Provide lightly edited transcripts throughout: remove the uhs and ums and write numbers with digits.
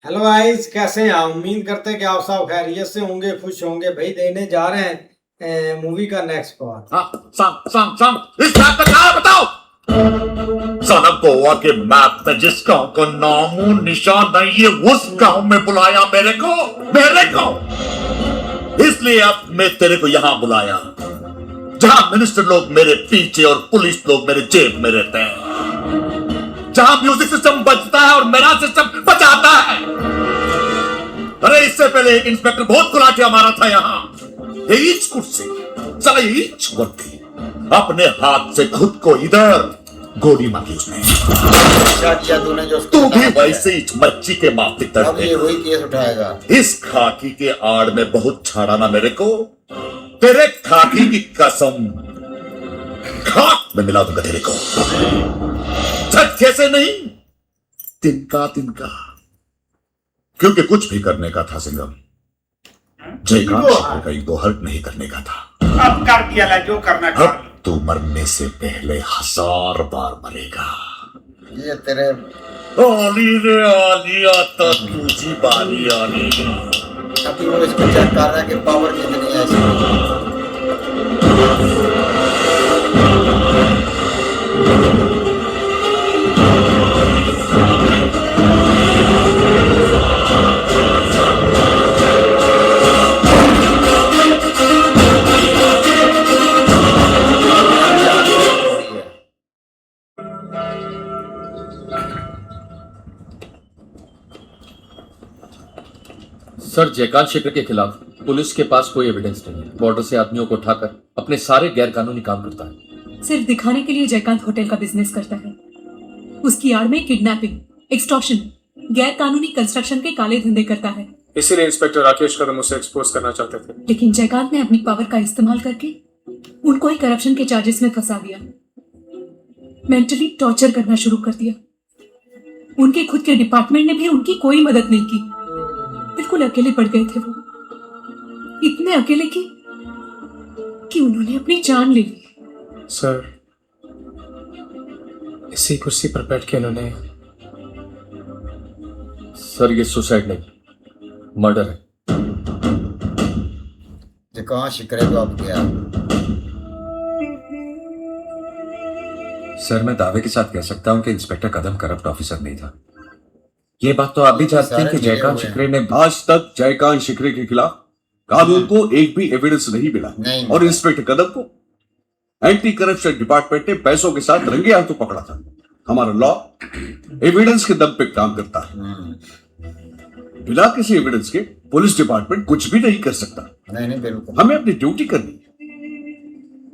Hello guys, कैसे हैं आप? उम्मीद करते हैं कि आप सब खैरियत से होंगे, खुश होंगे। भाई देने जा रहे हैं मूवी का नेक्स्ट पार्ट। हाँ, सम इस बात का नाम बताओ। साला गोवा के मैप में जिस गांव का नामो निशान नहीं है उस गांव में बुलाया मेरे को इसलिए अब मैं तेरे को यहां बुलाया जहां मिनिस्टर लोग मेरे पीछे और पुलिस लोग मेरे जेब में रहते हैं, जहां म्यूजिक सिस्टम बजता है और मेरा सिस्टम बचाता है। अरे इससे पहले एक इंस्पेक्टर बहुत कुलाटिया मारा था यहाँ, ईच कुर्सी साला ईच वर्दी अपने हाथ से खुद को इधर गोली मारी उसने। अच्छा किया तूने जो तू भी वैसे ही मच्छी के माफी अब ये वही केस उठाएगा। इस खाकी के आड़ में बहुत छाड़ा ना मेरे को, तेरे खाकी की कसम खाक में मिला दूंगा तेरे को, झटके से नहीं, तिनका तिनका। क्योंकि कुछ भी करने का था सिंघम, जयकांत का ईगो हर्ट नहीं करने का था। अब कर दिया जो करना अब कर। तू मरने से पहले 1000 बार मरेगा। ये तेरे आली रे आली, आता तुझी बारी आनी। अभी वो इसको चेक कर रहा है कि पावर कितनी है इसमें। सर, जयकांत शेखर के खिलाफ पुलिस के पास कोई एविडेंस नहीं है। बॉर्डर से आदमियों को उठाकर अपने सारे गैर कानूनी काम करता है। सिर्फ दिखाने के लिए जयकांत होटल का बिजनेस करता है। उसकी आड़ में किडनैपिंग, एक्सटॉर्शन, गैर कानूनी कंस्ट्रक्शन के काले धंधे करता है। इसीलिए इंस्पेक्टर राकेश कदम उसे एक्सपोज करना चाहते थे। लेकिन जयकांत ने अपनी पावर का इस्तेमाल करके उनको ही करप्शन के चार्जेस में फंसा दिया, मेंटली टॉर्चर करना शुरू कर दिया। उनके खुद के डिपार्टमेंट ने भी उनकी कोई मदद नहीं की। बिल्कुल अकेले पड़ गए थे वो, इतने अकेले कि उन्होंने अपनी जान ले ली। सर, इसी कुर्सी पर बैठ के उन्होंने सर, ये सुसाइड नहीं, मर्डर है। जो कहाँ शिकरे को अब गया। सर, मैं दावे के साथ कह सकता हूं कि इंस्पेक्टर कदम करप्ट ऑफिसर नहीं था। ये बात तो आप भी जानते हैं कि जयकांत शिकरे ने आज तक जयकांत शिकरे के खिलाफ कानून को एक भी एविडेंस नहीं मिला नहीं। और इंस्पेक्टर कदम को एंटी करप्शन डिपार्टमेंट ने पैसों के साथ रंगे हाथों पकड़ा था। हमारा लॉ एविडेंस के दम पे काम करता है। बिना किसी एविडेंस के पुलिस डिपार्टमेंट कुछ भी नहीं कर सकता। नहीं बिल्कुल, हमें अपनी ड्यूटी करनी है,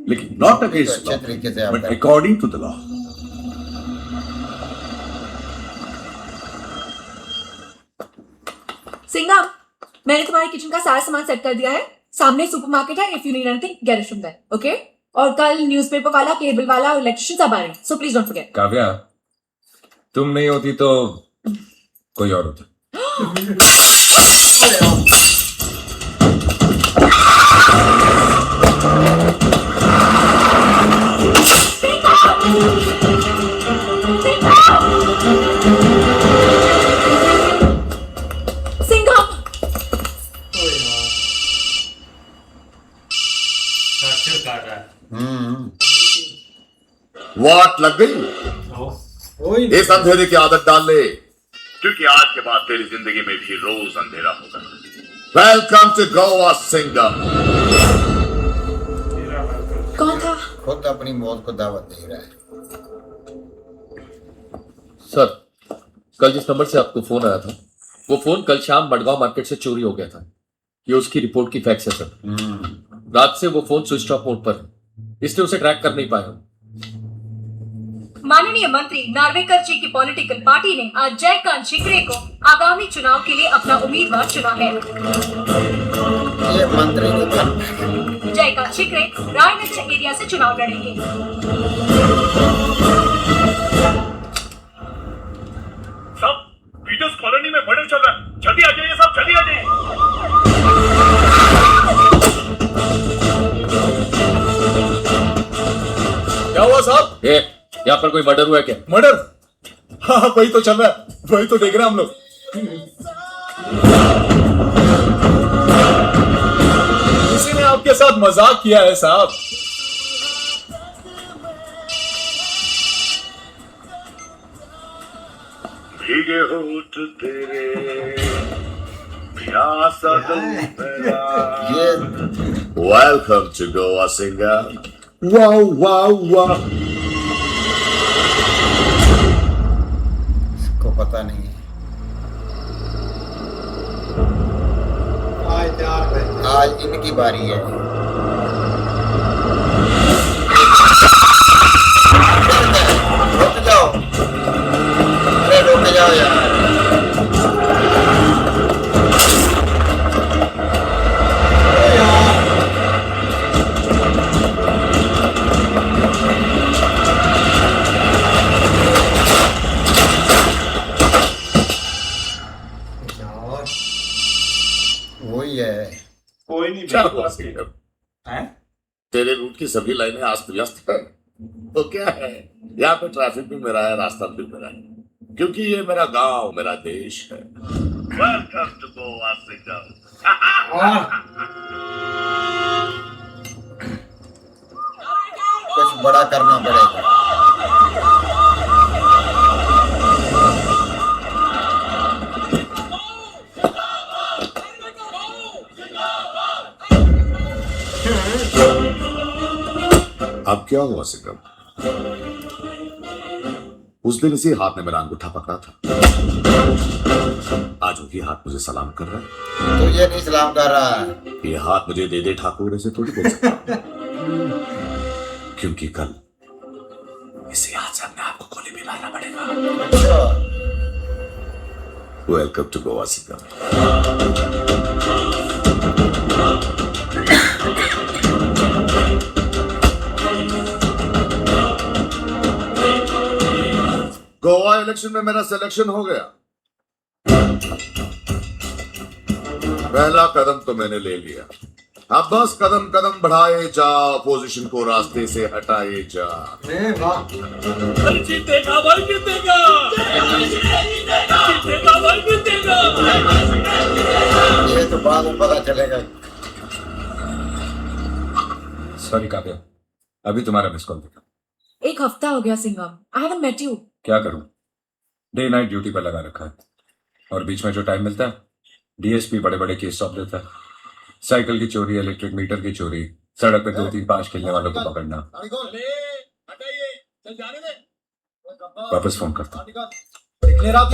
लेकिन नॉट अगेंस्ट अच्छे तरीके से आप बट करें। According to the law. Singham, मैंने तुम्हारे किचन का सारा सामान सेट कर दिया है। सामने सुपरमार्केट है। If you need anything get it from there, okay? और कल न्यूज़पेपर वाला, केबल वाला, इलेक्ट्रिशियन सब आ रहे हैं, so please don't forget. Kavya, तुम नहीं होती तो कोई और होता। सिंघम, टॉर्चर कर रहा है। वाट लग गई? कोई इस अंधेरे की आदत डाल ले, क्योंकि आज के बाद तेरी जिंदगी में भी रोज अंधेरा होगा। Welcome to Goa Singham. कौन था? खुद अपनी मौत को दावत दे रहा है। सर, कल जिस नंबर से आपको फोन आया था, वो फोन कल शाम मडगांव मार्केट से चोरी हो गया था। ये उसकी रिपोर्ट की फैक्ट्स है सर। रात से वो फोन स्विच ऑफ मोड पर है, इसलिए उसे ट्रैक कर नहीं पाया। माननीय मंत्री नार्वेकर जी की पॉलिटिकल पार्टी ने आज जयकांत शिकरे को आगामी चुनाव के लिए अपना उम्मीदवार चुना है। ये मंत्री नहीं कर। जयकांत शिकरे रायगढ़ एरिया से चुनाव लड़ेंगे। सब पीटर्स कॉलोनी में मर्डर चल रहा है, जल्दी आ जाइए सब, जल्दी आ जाइए। क्या हुआ साहब? यहाँ पर कोई मर्डर हुआ है क्या? मर्डर? हाँ, वही तो चल रहा है, वही तो देख रहे हैं हम लोग। किसी ने आपके साथ मजाक किया है साहब। भीगे होठ तेरे प्यासा दिल मेरा। ये वेलकम टू गोवा सिंगर। वाह वाह वाह। इसको पता नहीं है। आज तैयार बैठे आज इनकी बारी है। रुक जाओ, अरे रुक जाओ यार। यार वही है। कोई नहीं क्या भाई। हुआ सिंगर? हैं? तेरे रूट की सभी लाइनें अस्त व्यस्त है तो क्या है, यहाँ पे ट्रैफिक भी मेरा है, रास्ता भी मेरा है, क्योंकि ये मेरा गांव मेरा देश है। Welcome to Goa Singham. और कुछ बड़ा करना पड़ेगा। अब क्या हुआ सिंगम? उस दिन इसी हाथ ने मेरा अंगूठा पकड़ा था, आज वही हाथ मुझे सलाम कर रहा है। तो ये नहीं सलाम कर रहा है। ये हाथ मुझे दे दे ठाकुर ऐसे थोड़ी बोल सकता, क्योंकि कल इसी हाथ से अपने आप को गोली भी मारना पड़ेगा। अच्छा, welcome to Goa Singham. Goa election में मेरा सिलेक्शन हो गया। पहला कदम तो मैंने ले लिया, अब बस कदम कदम बढ़ाए जा, अपोजिशन को रास्ते से हटाए जा। वाह जीतेगा भाई, जीतेगा जीतेगा भाई, जीतेगा। ये तो बाद में पता चलेगा। सॉरी काव्या, अभी तुम्हारा मिस कॉल देखा। एक हफ्ता हो गया Singham, I haven't met you. क्या करूं, डे नाइट ड्यूटी पर लगा रखा है, और बीच में जो टाइम मिलता है डीएसपी बड़े बड़े केस सौंप देता है। साइकिल की चोरी, इलेक्ट्रिक मीटर की चोरी, सड़क पे 2 3 5 खेलने वालों को पकड़ना। वापस फोन करता हूं।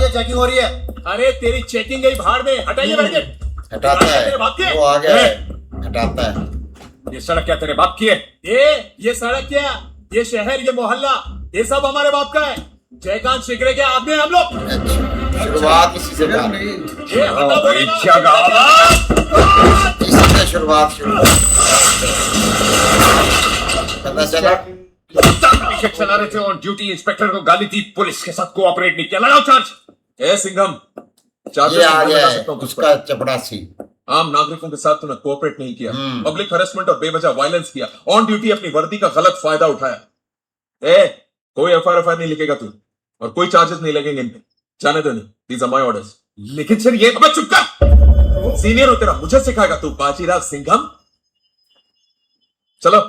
चेकिंग हो रही है। अरे तेरी चेकिंग गई भाड़ में, हटाइए बैरिकेड। हटाता है, वो आ गया है, हटाता है। ये सड़क क्या तेरे बाप की है? ये सड़क क्या, ये शहर, ये मोहल्ला, ये सब हमारे बाप का है। जयकांत शिकरे के आदमी हैं हम लोग। अच्छा, शुरुआत इसी से कर। ये हटा बोलेगा। इसी से शुरुआत शुरू। पता चला पीछे चला रहे थे ऑन ड्यूटी, इंस्पेक्टर को गाली दी, पुलिस के साथ कोऑपरेट नहीं किया, लगाओ चार्ज। ए सिंघम, ये आ गया है उसका चपड़ासी। आम नागरिकों के साथ तूने कोऑपरेट नहीं किया, पब्लिक हरेसमेंट और बेवजह वायलेंस किया, ऑन ड्यूटी अपनी वर्दी का गलत फायदा उठाया। कोई एफआईआर नहीं लिखेगा तू, और कोई चार्जेस नहीं लगेंगे इन पे, जाने दो। नहीं, दीज आर माय ऑर्डर्स। लेकिन सर ये अबे चुप कर, सीनियर हो तेरा, मुझे सिखाएगा तू बाजीराव सिंघम? चलो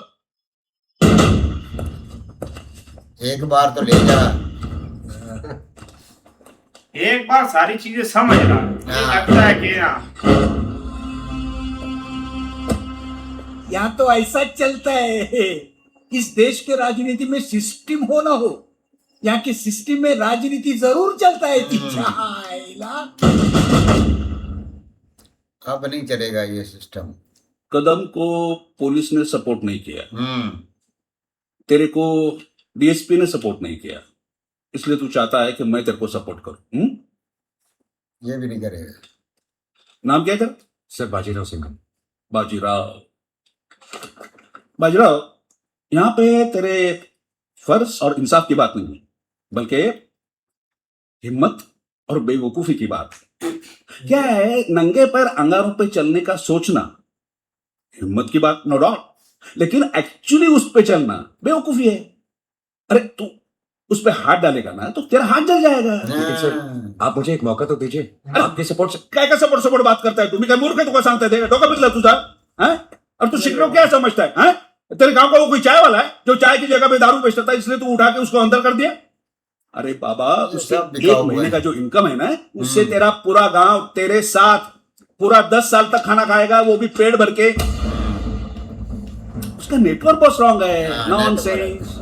एक बार तो ले जा। एक बार सारी चीजें समझ रहा, ये लगता है कि ना यहाँ तो ऐसा चलता है। इस देश के राजनीति में सिस्टम हो ना हो, यहाँ के सिस्टम में राजनीति जरूर चलता है। अब नहीं चलेगा ये सिस्टम। कदम को पुलिस ने सपोर्ट नहीं किया, तेरे को डीएसपी ने सपोर्ट नहीं किया, इसलिए तू चाहता है कि मैं तेरे को सपोर्ट करूं। ये भी नहीं करेगा। नाम क्या है तेरा? सर बाजीराव सिंघम। बाजीराव। बाजीराव, यहाँ पे तेरे फर्ज और इंसाफ की बात नहीं है, बल्कि हिम्मत और बेवकूफी की बात है। क्या है, नंगे पैर अंगारों पे चलने का सोचना हिम्मत की बात, नो डाउट, लेकिन एक्चुअली उस पे चलना बेवकूफी है। अरे तू उस पर हाथ डालेगा ना तो तेरा हाथ जल जाएगा। लेकिन सर आप मुझे एक मौका तो दीजिए, आपके सपोर्ट से। काय का सपोर्ट सपोर्ट बात करता है? तुम्ही काय मूर्ख है? तुका सांगता है डोका पिसला तुझा? हैं? और तू शिकरो क्या समझता है? हैं? तेरे गांव का वो कोई चाय वाला है जो चाय की जगह पे दारू बेचता था, इसलिए तू उठा के उसको अंदर कर दिया? अरे बाबा, उसके सब एक बिकाऊ महीने है। का जो इनकम है ना, उससे तेरा पूरा गांव तेरे साथ पूरा 10 साल तक खाना खाएगा, वो भी पेट भर के। उसका नेटवर्क बहुत स्ट्रांग है। हाँ, नॉनसेंस।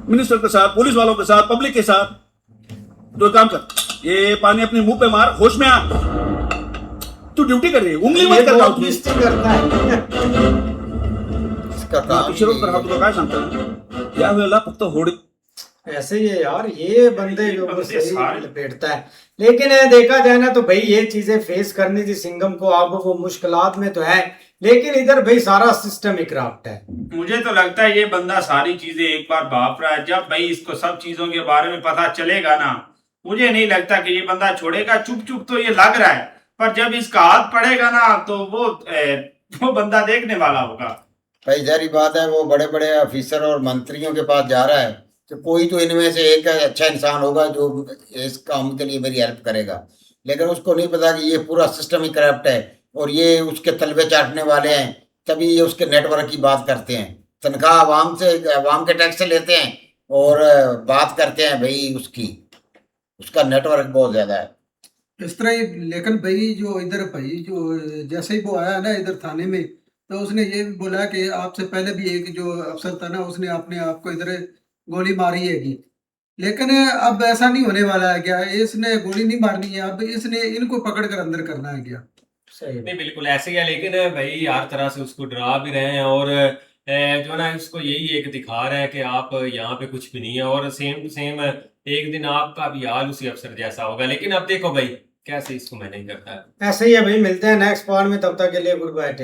मिनिस्टर के साथ, पुलिस वालों के साथ, पब्लिक के साथ। तो एक काम कर, ये पानी अपने मुंह पे मार, होश में आ। तू ड्यूटी कर रही है, उंगली ये मत कर रहा बहुत बेइज्जती करता है। इसका काम पिछले रोज कर तुला काय सांगता या वेळेला फक्त होडी ऐसे ही है यार, ये बंदे ये जो बंदे सही सारे- लपेटता है। लेकिन देखा जाए ना तो भाई ये चीजें फेस करनी थी सिंघम को। अब वो मुश्किलात में तो है, लेकिन इधर भाई सारा सिस्टम ही करप्ट है। मुझे तो लगता है ये बंदा सारी चीजें एक बार भाप रहा है। जब भाई इसको सब चीजों के बारे में पता चलेगा ना, मुझे नहीं लगता कि ये बंदा छोड़ेगा। चुप चुप तो ये लग रहा है, पर जब इसका हाथ पड़ेगा ना तो वो बंदा देखने वाला होगा। भाई जारी बात है, वो बड़े बड़े ऑफिसर और मंत्रियों के पास जा रहा है तो कोई तो इनमें से एक अच्छा इंसान होगा जो इस काम के लिए मेरी हेल्प करेगा, लेकिन उसको नहीं पता कि ये पूरा सिस्टम ही करप्ट है और ये उसके तलबे चाटने वाले हैं। तभी ये उसके नेटवर्क की बात करते हैं, तनख्वाह आवाम के टैक्स से लेते हैं और बात करते हैं भाई उसका नेटवर्क बहुत ज्यादा है। इस तरह ही। लेकिन भाई जो इधर भाई जो जैसे ही वो आया ना इधर थाने में, तो उसने ये भी बोला कि आपसे पहले भी एक जो अफसर था ना, उसने अपने आप को इधर गोली मारी हैगी। लेकिन अब ऐसा नहीं होने वाला है क्या? इसने गोली नहीं मारनी है, अब इसने इनको पकड़ कर अंदर करना है क्या? सही नहीं बिल्कुल ऐसे ही है, लेकिन भाई हर तरह से उसको डरा भी रहे हैं और जो है ना उसको यही एक दिखा रहे हैं कि आप यहाँ पे कुछ भी नहीं है, और सेम टू सेम एक दिन आपका भी हाल उसी अफसर जैसा होगा। लेकिन अब देखो भाई कैसे इसको मैनेज करता है। ऐसे ही है भाई। मिलते हैं नेक्स्ट पार्ट में, तब तक के लिए गुड बाय।